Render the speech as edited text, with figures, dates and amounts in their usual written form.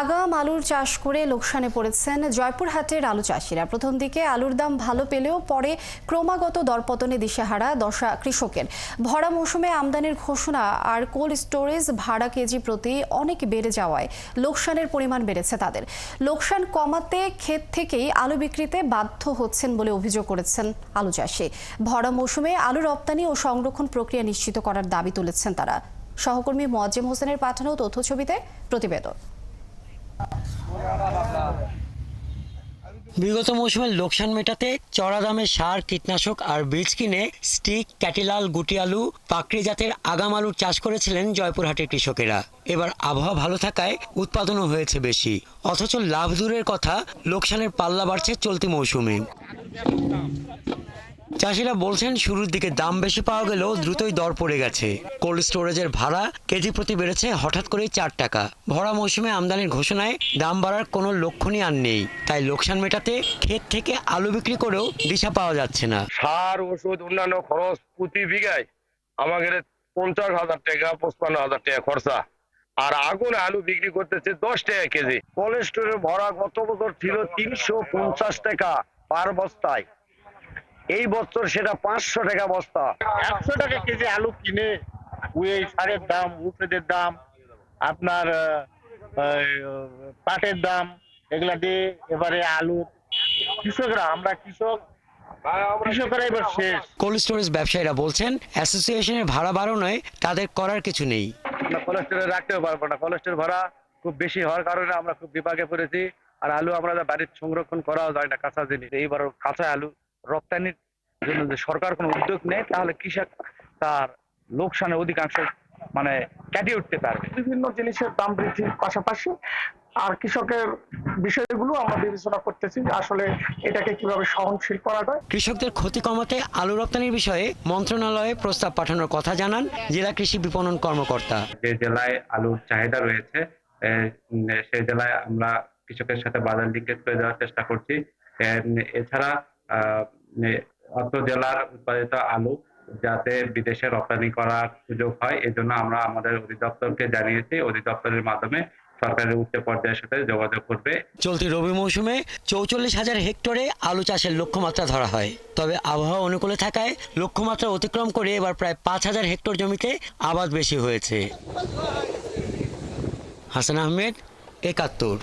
আগাম আলুর চাষ করে লোকসানে পড়েছেন জয়পুরহাটের আলু চাষিরা। প্রথম দিকে আলুর দাম ভালো পেলেও পরে ক্রমাগত দরপতনে দিশেহারা দশা কৃষকের। ভরা মৌসুমে আমদানির ঘোষণা আর কোল্ড স্টোরেজ ভাড়া কেজি প্রতি অনেক বেড়ে যাওয়ায় লোকসানের পরিমাণ বেড়েছে তাদের। লোকসান কমাতে ক্ষেত থেকেই আলু বিক্রিতে বাধ্য হচ্ছেন বলে অভিযোগ করেছেন আলু চাষি। ভরা মৌসুমে আলু রপ্তানি ও সংরক্ষণ প্রক্রিয়া নিশ্চিত করার দাবি তুলেছেন তারা। সহকর্মী মোয়াজ্জেম হোসেনের পাঠানো তথ্যছবিতে প্রতিবেদন। বিগত মৌসুমের লোকসান মেটাতে চড়া দামে সার, কীটনাশক আর বীজ কিনে স্টিক, ক্যাটিলাল, গুটি আলু, পাকড়ি জাতের আগাম আলুর চাষ করেছিলেন জয়পুরহাটের কৃষকেরা। এবার আবহাওয়া ভালো থাকায় উৎপাদনও হয়েছে বেশি, অথচ লাভ দূরের কথা, লোকসানের পাল্লা বাড়ছে চলতি মৌসুমে। চাষিরা বলছেন শুরুর দিকে দাম বেশি পাওয়া গেলেও দ্রুতই দর পড়ে গেছে। কোল্ড স্টোরেজের ভাড়া কেজি প্রতি বেড়েছে হঠাৎ করেই 4 টাকা। ভরা মৌসুমে আমদানির ঘোষণায় দাম বাড়ার কোনো লক্ষণই আর নেই, তাই লোকসান মেটাতে ক্ষেত থেকে আলু বিক্রি করেও দিশা পাওয়া যাচ্ছে না। সার, ওষুধ, অন্যান্য খরচ প্রতি বিঘায় আমাদের 50,000 টাকা 55,000 টাকা খরচা, আর আগুন আলু বিক্রি করতেছে 10 টাকা কেজি। কোল্ড স্টোরে ভরা গত বছর ছিল 350 টাকা পার বস্তায়, এই বছর সেটা 500 টাকা বস্তা। 100 টাকা কেজি আলু কিনে ওই সারের দাম, ওষুধের দাম, আপনার পাটের দাম, এগুলা দিয়ে এবারে আলু কৃষকরা, আমরা কৃষকরা এবার শেষ। কোল্ড স্টোরেজ ব্যবসায়ীরা বলছেন অ্যাসোসিয়েশনের ভাড়া বাড়ানোয় তাদের করার কিছু নেই। আমরা কোল্ড স্টোরে রাখতেও পারবো না, কোল্ড স্টোর ভাড়া খুব বেশি হওয়ার কারণে আমরা খুব বিপাকে পড়েছি। আর আলু আমরা বাড়ির সংরক্ষণ করাও যায় না, কাঁচা জিনিস। এইবার কাঁচা আলু রপ্তানির জন্য যে সরকার কোনো উদ্যোগ নেয়, তাহলে কৃষক তার লোকসানের অধিকাংশ কাটিয়ে উঠতে পারবে। বিভিন্ন জিনিসের দাম বৃদ্ধির পাশাপাশি আর কৃষকের বিষয়গুলো আমরা বিবেচনা করতেছি, আসলে এটাকে কিভাবে সহনশীল করা যায়। কৃষকদের ক্ষতি কমাতে আলু রপ্তানির বিষয়ে মন্ত্রণালয়ে প্রস্তাব পাঠানোর কথা জানান জেলা কৃষি বিপণন কর্মকর্তা। যে জেলায় আলুর চাহিদা রয়েছে সেই জেলায় আমরা কৃষকের সাথে বাজার লিঙ্কেজ করে দেওয়ার চেষ্টা করছি। এছাড়া অত্র জেলার উৎপাদিত আলু যাতে বিদেশে রপ্তানি করার সুযোগ হয়, এজন্য আমরা আমাদের অধিদপ্তরকে জানিয়েছি। অধিদপ্তরের মাধ্যমে সরকারের উচ্চ পর্যায়ের সাথে যোগাযোগ করবে। চলতি রবি মৌসুমে 44,000 হেক্টরে আলু চাষের লক্ষ্যমাত্রা ধরা হয়, তবে আবহাওয়া অনুকূলে থাকায় লক্ষ্যমাত্রা অতিক্রম করে এবার প্রায় 5,000 হেক্টর জমিতে আবাদ বেশি হয়েছে। হাসান আহমেদ, 71।